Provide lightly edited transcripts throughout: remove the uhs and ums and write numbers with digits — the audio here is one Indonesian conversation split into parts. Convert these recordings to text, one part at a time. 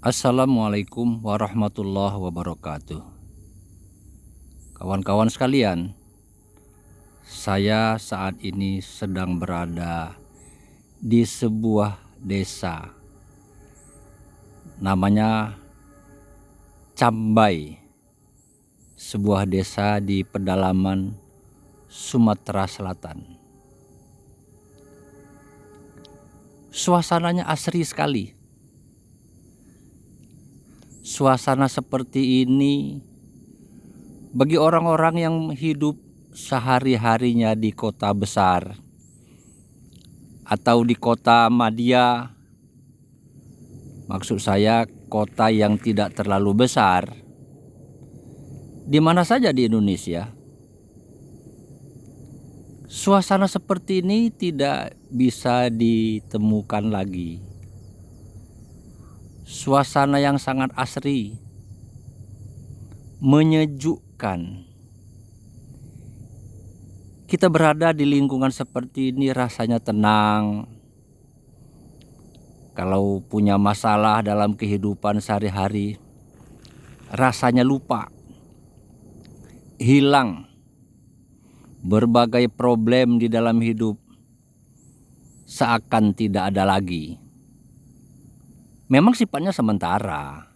Assalamualaikum warahmatullahi wabarakatuh. Kawan-kawan sekalian, saya saat ini sedang berada di sebuah desa. Namanya Cambai, sebuah desa di pedalaman Sumatera Selatan. Suasananya asri sekali. Suasana seperti ini bagi orang-orang yang hidup sehari-harinya di kota besar atau di kota madya, maksud saya kota yang tidak terlalu besar, di mana saja di Indonesia. Suasana seperti ini tidak bisa ditemukan lagi. Suasana yang sangat asri, menyejukkan. Kita berada di lingkungan seperti ini rasanya tenang. Kalau punya masalah dalam kehidupan sehari-hari, rasanya lupa, hilang. Berbagai problem di dalam hidup seakan tidak ada lagi. Memang sifatnya sementara,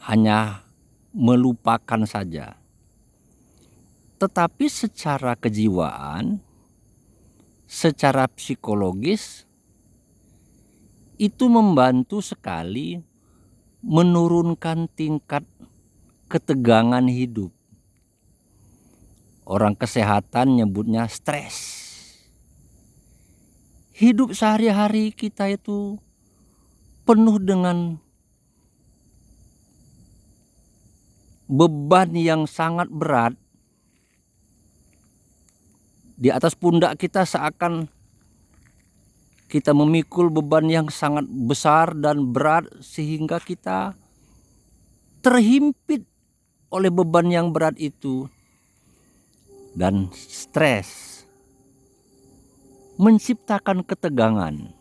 hanya melupakan saja. Tetapi secara kejiwaan, secara psikologis, itu membantu sekali menurunkan tingkat ketegangan hidup. Orang kesehatan nyebutnya stres. Hidup sehari-hari kita itu penuh dengan beban yang sangat berat. Di atas pundak kita seakan kita memikul beban yang sangat besar dan berat sehingga kita terhimpit oleh beban yang berat itu. Dan stres menciptakan ketegangan.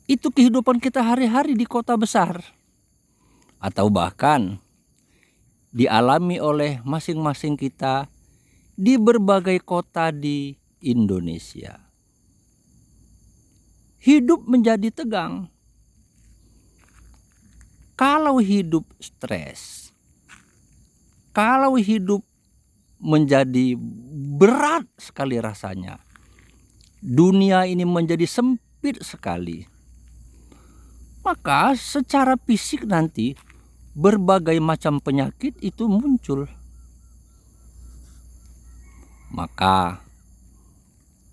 Itu kehidupan kita hari-hari di kota besar, atau bahkan dialami oleh masing-masing kita di berbagai kota di Indonesia. Hidup menjadi tegang. Kalau hidup stres, kalau hidup menjadi berat sekali rasanya, dunia ini menjadi sempit sekali, maka secara fisik nanti berbagai macam penyakit itu muncul. Maka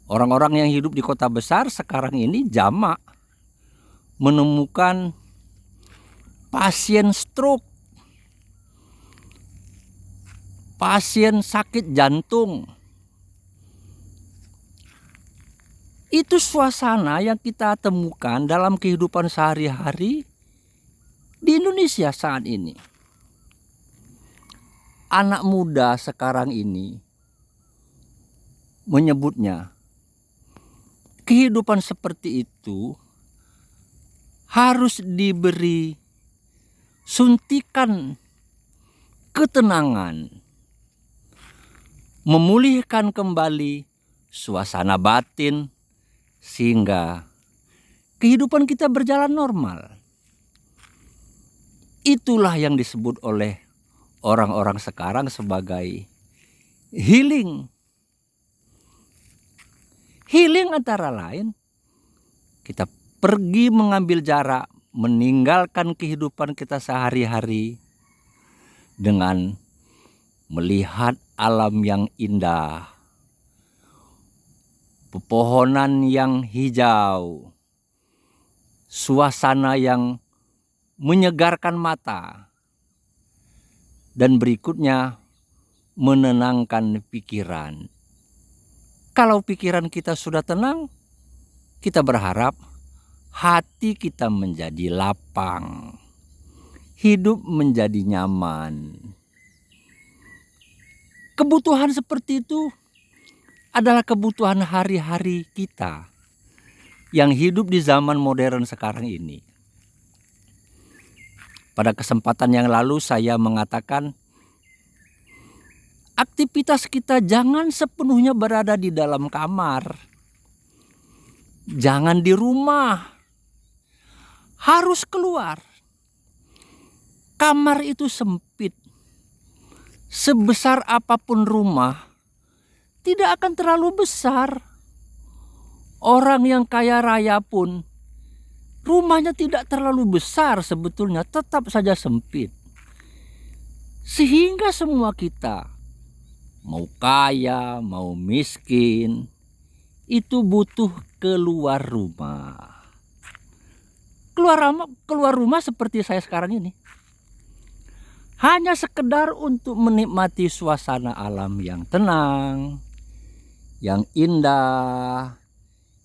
orang-orang yang hidup di kota besar sekarang ini jamak menemukan pasien stroke, pasien sakit jantung. Itu suasana yang kita temukan dalam kehidupan sehari-hari di Indonesia saat ini. Anak muda sekarang ini menyebutnya kehidupan seperti itu harus diberi suntikan ketenangan, memulihkan kembali suasana batin sehingga kehidupan kita berjalan normal. Itulah yang disebut oleh orang-orang sekarang sebagai healing. Healing antara lain kita pergi mengambil jarak, meninggalkan kehidupan kita sehari-hari dengan melihat alam yang indah, pepohonan yang hijau, suasana yang menyegarkan mata, dan berikutnya menenangkan pikiran. Kalau pikiran kita sudah tenang, kita berharap hati kita menjadi lapang, hidup menjadi nyaman. Kebutuhan seperti itu adalah kebutuhan hari-hari kita. yang hidup di zaman modern sekarang ini. Pada kesempatan yang lalu saya mengatakan aktivitas kita jangan sepenuhnya berada di dalam kamar. Jangan di rumah. Harus keluar. Kamar itu sempit. Sebesar apapun rumah, tidak akan terlalu besar. Orang yang kaya raya pun rumahnya tidak terlalu besar sebetulnya, tetap saja sempit. Sehingga semua kita, mau kaya, mau miskin, itu butuh keluar rumah. Keluar rumah seperti saya sekarang ini. Hanya sekedar untuk menikmati suasana alam yang tenang, yang indah,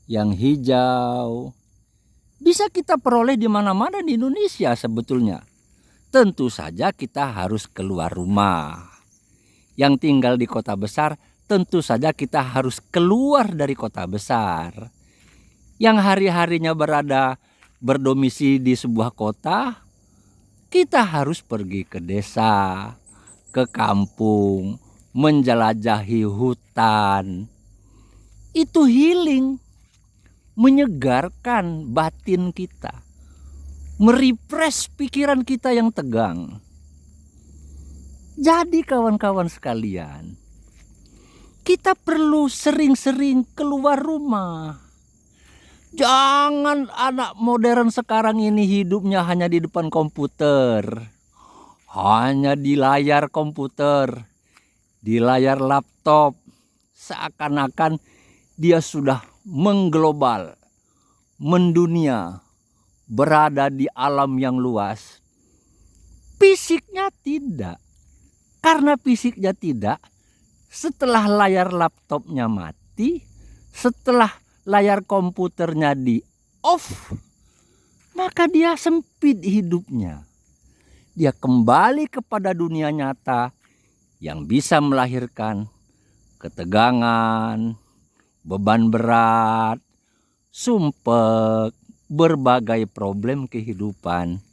yang hijau. Bisa kita peroleh di mana-mana di Indonesia sebetulnya. Tentu saja kita harus keluar rumah. Yang tinggal di kota besar, tentu saja kita harus keluar dari kota besar. Yang hari-harinya berdomisili di sebuah kota, kita harus pergi ke desa, ke kampung, menjelajahi hutan. Itu healing, menyegarkan batin kita, merefresh pikiran kita yang tegang. Jadi kawan-kawan sekalian, kita perlu sering-sering keluar rumah. Jangan anak modern sekarang ini hidupnya hanya di depan komputer. Hanya di layar komputer, di layar laptop. Seakan-akan dia sudah mengglobal, mendunia, berada di alam yang luas. Fisiknya tidak. Karena fisiknya tidak, setelah layar laptopnya mati, setelah layar komputernya di off, maka dia sempit hidupnya. Dia kembali kepada dunia nyata yang bisa melahirkan ketegangan, beban berat, sumpek, berbagai problem kehidupan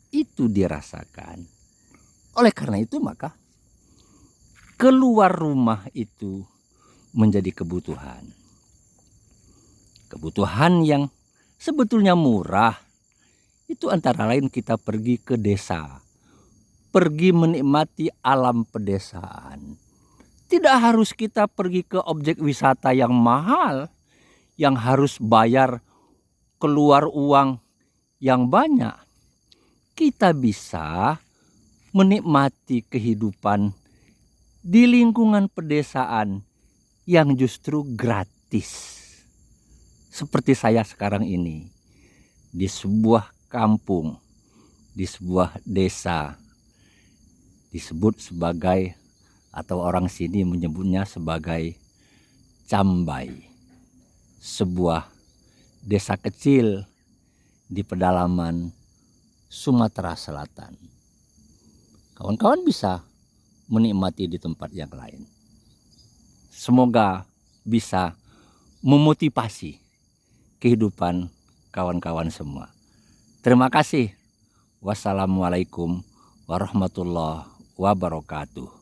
itu dirasakan. Oleh karena itu maka keluar rumah itu menjadi kebutuhan. Kebutuhan yang sebetulnya murah. Itu antara lain kita pergi ke desa. Pergi menikmati alam pedesaan. Tidak harus kita pergi ke objek wisata yang mahal. Yang harus bayar keluar uang yang banyak. Kita bisa menikmati kehidupan di lingkungan pedesaan yang justru gratis. Seperti saya sekarang ini, di sebuah kampung, di sebuah desa, disebut sebagai, atau orang sini menyebutnya sebagai Cambai, sebuah desa kecil di pedalaman Sumatera Selatan. Kawan-kawan bisa menikmati di tempat yang lain. Semoga bisa memotivasi kehidupan kawan-kawan semua. Terima kasih. Wassalamualaikum warahmatullahi wabarakatuh.